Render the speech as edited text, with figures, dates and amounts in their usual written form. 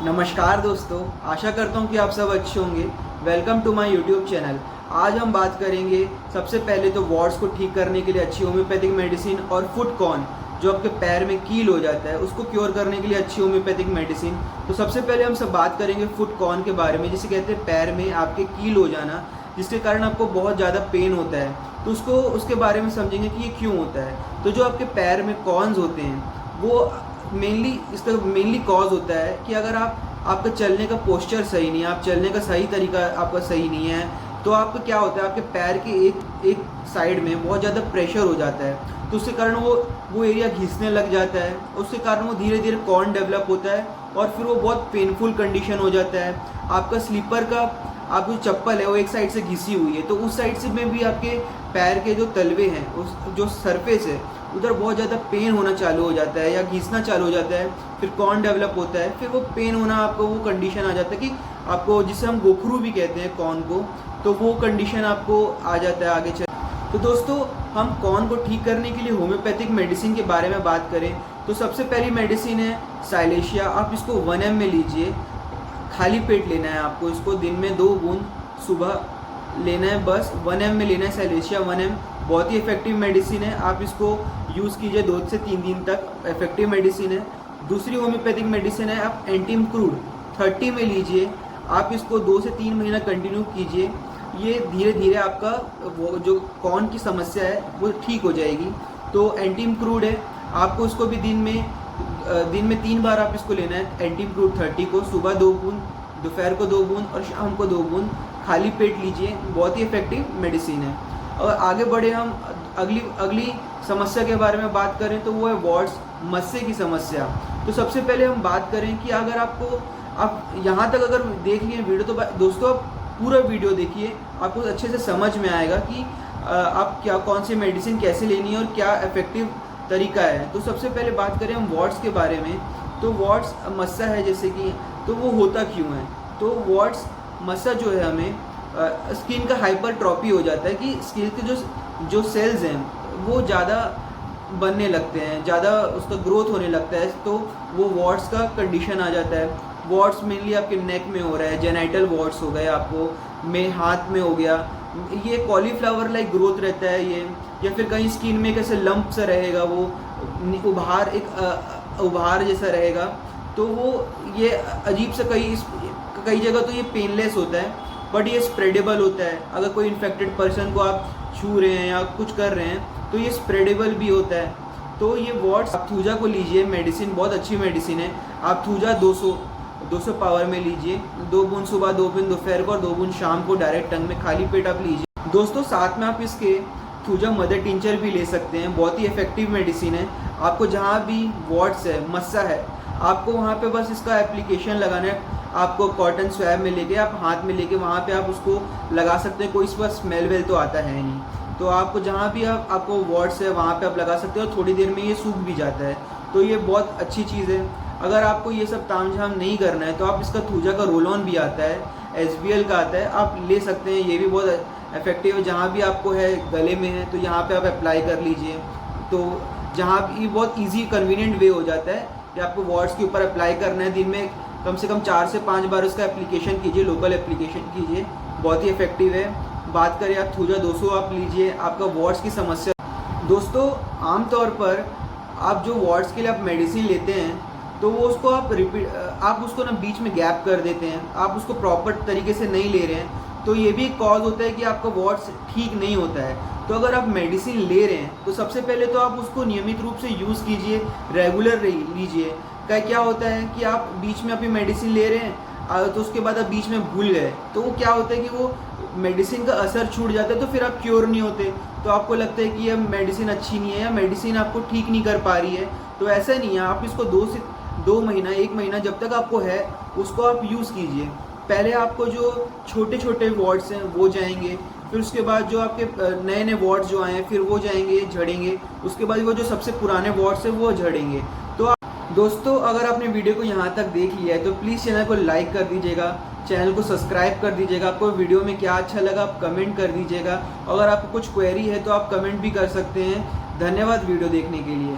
नमस्कार दोस्तों, आशा करता हूँ कि आप सब अच्छे होंगे। Welcome to my YouTube channel. आज हम बात करेंगे सबसे पहले तो वार्ड्स को ठीक करने के लिए अच्छी होम्योपैथिक मेडिसिन और फुट कॉर्न जो आपके पैर में कील हो जाता है उसको क्योर करने के लिए अच्छी होम्योपैथिक मेडिसिन। तो सबसे पहले हम सब बात करेंगे फुट कॉर्न के बारे में, जिसे कहते हैं पैर में आपके कील हो जाना, जिसके कारण आपको बहुत ज़्यादा पेन होता है। तो उसके बारे में समझेंगे कि ये क्यों होता है। तो जो आपके पैर में कॉर्न्स होते हैं वो इसका मेनली कॉज होता है कि अगर आपका चलने का पोस्चर सही नहीं है, आप चलने का सही तरीका आपका सही नहीं है, तो आपका क्या होता है, आपके पैर के एक साइड में बहुत ज़्यादा प्रेशर हो जाता है। तो उसके कारण वो एरिया घिसने लग जाता है। उसके कारण वो धीरे धीरे कॉर्न डेवलप होता है और फिर वो बहुत पेनफुल कंडीशन हो जाता है। आपका स्लीपर का आपकी चप्पल है वो एक साइड से घिसी हुई है, तो उस साइड से में भी आपके पैर के जो तलवे हैं, उस जो सरफेस है उधर बहुत ज़्यादा पेन होना चालू हो जाता है या घिसना चालू हो जाता है। फिर कॉर्न डेवलप होता है, फिर वो पेन होना, आपको वो कंडीशन आ जाता है कि आपको, जिसे हम गोखरू भी कहते हैं कॉर्न को, तो वो कंडीशन आपको आ जाता है आगे चल। तो दोस्तों, हम कॉर्न को ठीक करने के लिए होम्योपैथिक मेडिसिन के बारे में बात करें तो सबसे पहली मेडिसिन है साइलेशिया। आप इसको 1 ml में लीजिए, खाली पेट लेना है आपको। इसको दिन में 2 बूंद सुबह लेना है, बस 1 ml में लेना है साइलेशिया 1 ml। बहुत ही इफेक्टिव मेडिसिन है, आप इसको यूज़ कीजिए 2 से 3 दिन तक, इफेक्टिव मेडिसिन है। दूसरी होम्योपैथिक मेडिसिन है, आप एंटीम क्रूड 30 में लीजिए। आप इसको 2 से 3 महीना कंटिन्यू कीजिए। ये धीरे धीरे आपका वो जो कॉर्न की समस्या है वो ठीक हो जाएगी। तो एंटीम क्रूड है, आपको इसको भी दिन में 3 बार आप इसको लेना है। एंटीम क्रूड 30 को सुबह 2 बूंद, दोपहर को 2 बूंद और शाम को 2 बूंद खाली पेट लीजिए। बहुत ही इफेक्टिव मेडिसिन है। और आगे बढ़े हम अगली समस्या के बारे में बात करें तो वो है वार्ड्स, मस्से की समस्या। तो सबसे पहले हम बात करें कि अगर आप यहाँ तक अगर देख लिए वीडियो तो दोस्तों आप पूरा वीडियो देखिए, आपको अच्छे से समझ में आएगा कि आप कौन सी मेडिसिन कैसे लेनी है और क्या इफेक्टिव तरीका है। तो सबसे पहले बात करें हम वार्ड्स के बारे में। तो वार्ड्स मस्सा है जैसे कि, तो वो होता क्यों है। तो वार्ड्स मस्सा जो है, हमें स्किन का हाइपरट्रॉपी हो जाता है कि स्किन के जो सेल्स हैं वो ज़्यादा बनने लगते हैं, ज़्यादा उसका ग्रोथ होने लगता है, तो वो वार्ड्स का कंडीशन आ जाता है। वार्ड्स मेनली आपके नेक में हो रहा है, जेनाइटल वार्ड्स हो गए, आपको में हाथ में हो गया, ये कॉलीफ्लावर लाइक ग्रोथ रहता है ये, या फिर कहीं स्किन में कैसे लंप सा रहेगा, वो उभार जैसा रहेगा। तो वो ये अजीब सा कई जगह तो ये पेनलेस होता है, बट ये स्प्रेडेबल होता है। अगर कोई इन्फेक्टेड पर्सन को आप छू रहे हैं या कुछ कर रहे हैं तो ये स्प्रेडेबल भी होता है। तो ये वार्ड्स, आप थूजा को लीजिए, मेडिसिन बहुत अच्छी मेडिसिन है। आप थूजा 200 पावर में लीजिए, 2 बूंद सुबह, 2 बूंद दोपहर को और 2 बूंद शाम को डायरेक्ट टंग में खाली पेट आप लीजिए। दोस्तों, साथ में आप इसके थूजा मदर टिंचर भी ले सकते हैं, बहुत ही इफेक्टिव मेडिसिन है। आपको जहाँ भी वार्ड्स है, मस्सा है, आपको वहाँ पे बस इसका एप्लीकेशन लगाना है। आपको कॉटन स्वैब में लेके, आप हाथ में लेके वहाँ पे आप उसको लगा सकते हैं। कोई इस पर स्मेल वेल तो आता है नहीं। तो आपको जहाँ भी आपको वार्ड्स है वहाँ पे आप लगा सकते हो और थोड़ी देर में ये सूख भी जाता है। तो ये बहुत अच्छी चीज़ है। अगर आपको ये सब तामझाम नहीं करना है तो आप इसका थूजा का रोल ऑन भी आता है, SBL का आता है, आप ले सकते हैं। ये भी बहुत इफेक्टिव है। जहाँ भी आपको है गले में है तो यहाँ पे आप अप्लाई कर लीजिए। तो जहाँ भी बहुत ईजी कन्वीनियंट वे हो जाता है कि आपको वार्ड्स के ऊपर अप्लाई करना है। दिन में कम से कम 4 से 5 बार उसका एप्लीकेशन कीजिए, लोकल एप्लीकेशन कीजिए, बहुत ही इफेक्टिव है। बात करें आप थूजा 200 आप लीजिए, आपका वार्ड्स की समस्या। दोस्तों, आमतौर पर आप जो वार्ड्स के लिए आप मेडिसिन लेते हैं तो वो उसको आप उसको ना बीच में गैप कर देते हैं, आप उसको प्रॉपर तरीके से नहीं ले रहे हैं, तो ये भी एक कॉज होता है कि आपका वार्ड्स ठीक नहीं होता है। तो अगर आप मेडिसिन ले रहे हैं तो सबसे पहले तो आप उसको नियमित रूप से यूज़ कीजिए, रेगुलर लीजिए। क्या होता है कि आप बीच में अपनी मेडिसिन ले रहे हैं तो उसके बाद आप बीच में भूल गए, तो वो क्या होता है कि वो मेडिसिन का असर छूट जाता है, तो फिर आप क्योर नहीं होते। तो आपको लगता है कि यह मेडिसिन अच्छी नहीं है या मेडिसिन आपको ठीक नहीं कर पा रही है। तो ऐसा नहीं है, आप इसको 2 महीना 1 महीना जब तक आपको है उसको आप यूज़ कीजिए। पहले आपको जो छोटे छोटे वार्ड्स हैं वो जाएंगे, फिर उसके बाद जो आपके नए नए वार्ड्स जो आए हैं फिर वो जाएंगे, झड़ेंगे। उसके बाद वो जो सबसे पुराने वार्ड्स हैं वो झड़ेंगे। तो दोस्तों, अगर आपने वीडियो को यहाँ तक देख लिया है तो प्लीज़ चैनल को लाइक कर दीजिएगा, चैनल को सब्सक्राइब कर दीजिएगा। आपको वीडियो में क्या अच्छा लगा आप कमेंट कर दीजिएगा। अगर आपको कुछ क्वेरी है तो आप कमेंट भी कर सकते हैं। धन्यवाद वीडियो देखने के लिए।